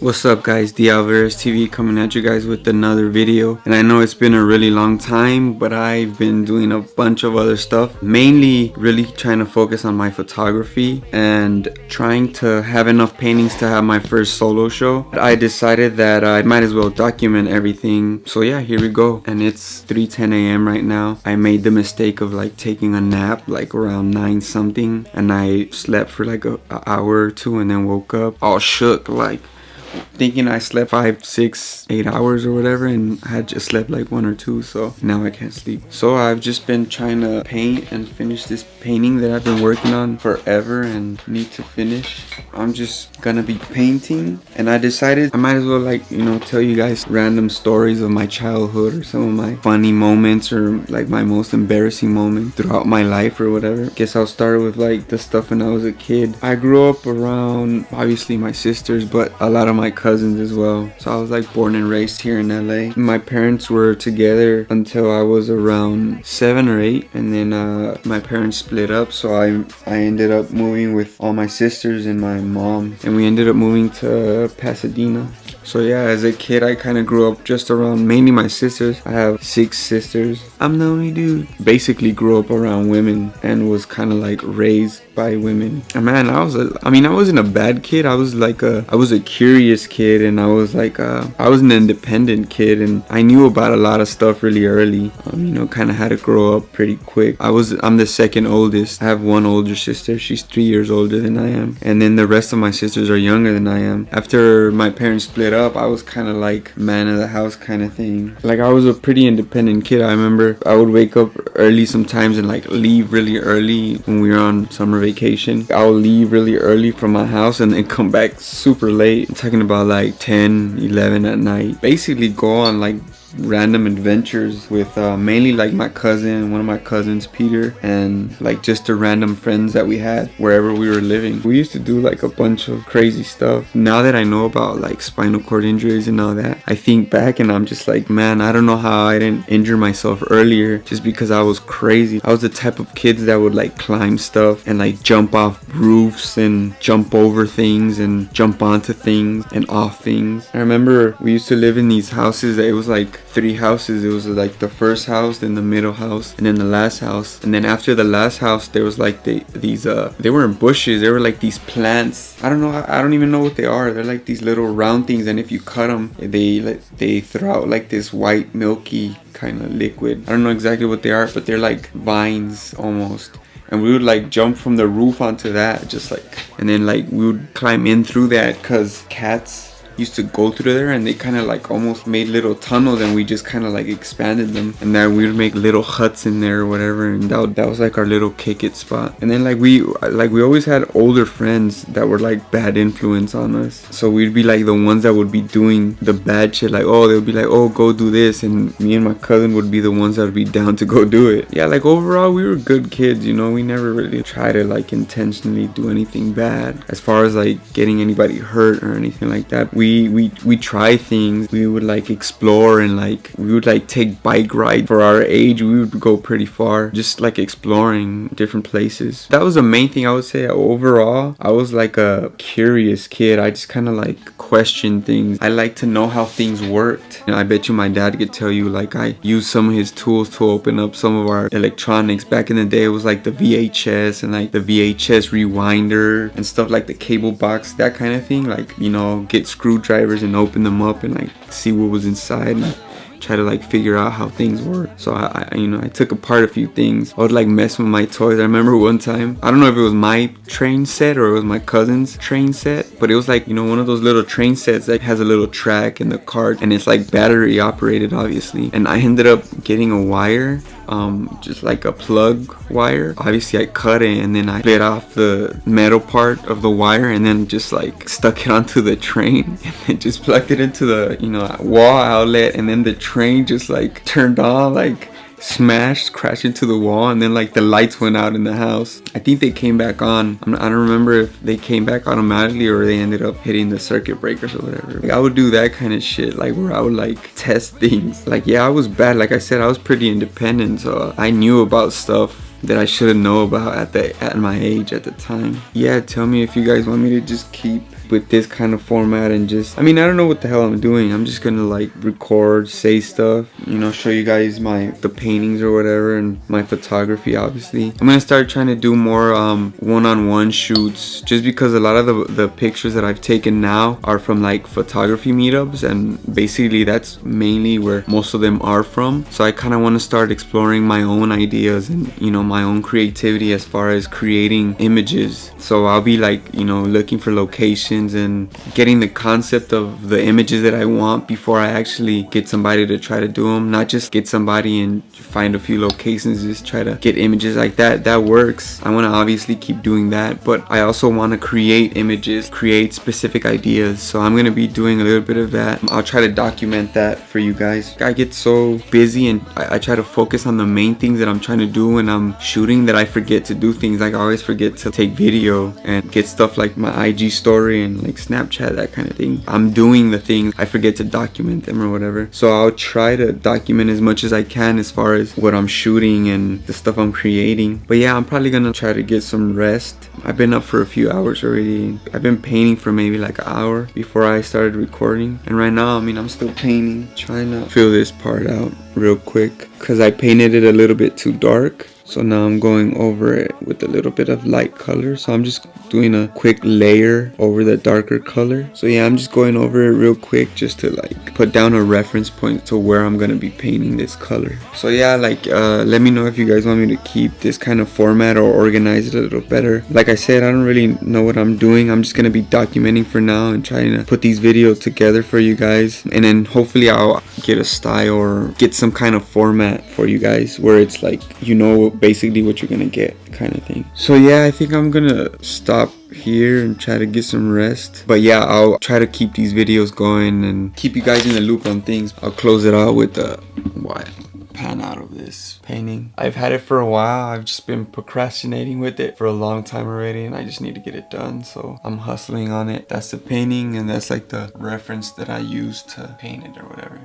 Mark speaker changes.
Speaker 1: What's up guys, The Alvarez TV coming at you guys with another video. And I know it's been a really long time, but I've been doing a bunch of other stuff. Mainly really trying to focus on my photography and trying to have enough paintings to have my first solo show. I decided that I might as well document everything. So yeah, here we go. And it's 3:10 a.m. right now. I made the mistake of like taking a nap like around 9 something. And I slept for like an hour or two and then woke up all shook, like thinking I slept 5, 6, 8 hours or whatever, and I had just slept like 1 or 2, so now I can't sleep. So I've just been trying to paint and finish this painting that I've been working on forever and need to finish. I'm just gonna be painting, and I decided I might as well tell you guys random stories of my childhood or some of my funny moments or like my most embarrassing moment throughout my life or whatever. Guess I'll start with like the stuff when I was a kid. I grew up around obviously my sisters, but a lot of my cousins as well. So I was like born and raised here in LA. My parents were together until I was around 7 or 8, and then my parents split up, so I ended up moving with all my sisters and my mom, and we ended up moving to Pasadena. So yeah, as a kid I kind of grew up just around mainly my sisters. I have 6 sisters. I'm the only dude. Basically grew up around women and was kind of like raised by women. And man, I wasn't a bad kid. I was a curious kid, and I was an independent kid, and I knew about a lot of stuff really early. Kind of had to grow up pretty quick. I'm the second oldest. I have one older sister. She's 3 years older than I am, and then the rest of my sisters are younger than I am. After my parents split up, I was kind of like man of the house kind of thing. Like I was a pretty independent kid. I remember I would wake up early sometimes and like leave really early when we were on summer vacation. I would leave really early from my house and then come back super late. I'm talking about like 10, 11 at night. Basically go on like random adventures with mainly like my cousin, one of my cousins, Peter, and like just the random friends that we had wherever we were living. We used to do like a bunch of crazy stuff. Now that I know about like spinal cord injuries and all that, I think back and I'm just like, man, I don't know how I didn't injure myself earlier, just because I was crazy. I was the type of kids that would like climb stuff and like jump off roofs and jump over things and jump onto things and off things. I remember we used to live in these houses that it was like 3 houses. It was like the first house, then the middle house, and then the last house. And then after the last house, there was like they weren't bushes. They were like these plants. I don't even know what they are. They're like these little round things, and if you cut them, they throw out like this white milky kind of liquid. I don't know exactly what they are, but they're like vines almost. And we would like jump from the roof onto that, just like, and then like we would climb in through that because cats used to go through there, and they kind of like almost made little tunnels, and we just kind of like expanded them, and then we would make little huts in there or whatever, and that was like our little kick it spot. And then like we always had older friends that were like bad influence on us, so we'd be like the ones that would be doing the bad shit. Like, oh, they'll be like, oh, go do this, and me and my cousin would be the ones that would be down to go do it. Yeah, like overall we were good kids, we never really try to like intentionally do anything bad as far as like getting anybody hurt or anything like that. We try things. We would like explore, and like we would like take bike ride. For our age, we would go pretty far, just like exploring different places. That was the main thing I would say. Overall, I was like a curious kid. I just kind of like questioned things. I like to know how things worked. I bet you my dad could tell you like I used some of his tools to open up some of our electronics. Back in the day, it was like the VHS and like the VHS rewinder and stuff, like the cable box, that kind of thing. Like, get screwdrivers and open them up and like see what was inside and try to like figure out how things work. So I took apart a few things. I would like mess with my toys. I remember one time, I don't know if it was my train set or it was my cousin's train set, but it was like, one of those little train sets that has a little track in the cart, and it's like battery operated obviously. And I ended up getting a wire, just like a plug wire. Obviously I cut it, and then I split off the metal part of the wire, and then just like stuck it onto the train and then just plugged it into the wall outlet, and then the train just like turned on, like smashed, crashed into the wall, and then like the lights went out in the house. I think they came back on. I don't remember if they came back automatically or they ended up hitting the circuit breakers or whatever. Like, I would do that kind of shit, like where I would like test things. Like, yeah, I was bad. Like I said, I was pretty independent, so I knew about stuff that I shouldn't know about at my age at the time. Yeah, tell me if you guys want me to just keep with this kind of format and just, I mean, I don't know what the hell I'm doing. I'm just gonna like record, say stuff, you know, show you guys the paintings or whatever, and my photography. Obviously I'm gonna start trying to do more one-on-one shoots, just because a lot of the pictures that I've taken now are from like photography meetups, and basically that's mainly where most of them are from. So I kind of want to start exploring my own ideas and, you know, my own creativity as far as creating images. So I'll be like, you know, looking for locations and getting the concept of the images that I want before I actually get somebody to try to do them. Not just get somebody and find a few locations, just try to get images like that. That works. I want to obviously keep doing that, but I also want to create images, create specific ideas. So I'm going to be doing a little bit of that. I'll try to document that for you guys. I get so busy and I try to focus on the main things that I'm trying to do when I'm shooting that I forget to do things. Like I always forget to take video and get stuff like my IG story and like Snapchat, that kind of thing. I'm doing the things, I forget to document them or whatever. So I'll try to document as much as I can as far as what I'm shooting and the stuff I'm creating. But yeah, I'm probably gonna try to get some rest. I've been up for a few hours already. I've been painting for maybe like an hour before I started recording, and right now, I mean, I'm still painting, trying to fill this part out real quick because I painted it a little bit too dark. So now I'm going over it with a little bit of light color. So I'm just doing a quick layer over the darker color. So yeah, I'm just going over it real quick just to like put down a reference point to where I'm gonna be painting this color. So yeah, like let me know if you guys want me to keep this kind of format or organize it a little better. Like I said, I don't really know what I'm doing. I'm just gonna be documenting for now and trying to put these videos together for you guys, and then hopefully I'll get a style or get some kind of format for you guys where it's like, you know, basically what you're gonna get kind of thing. So yeah, I think I'm gonna stop here and try to get some rest. But yeah, I'll try to keep these videos going and keep you guys in the loop on things. I'll close it out with the pan out of this painting. I've had it for a while. I've just been procrastinating with it for a long time already, and I just need to get it done, so I'm hustling on it. That's the painting, and that's like the reference that I use to paint it or whatever.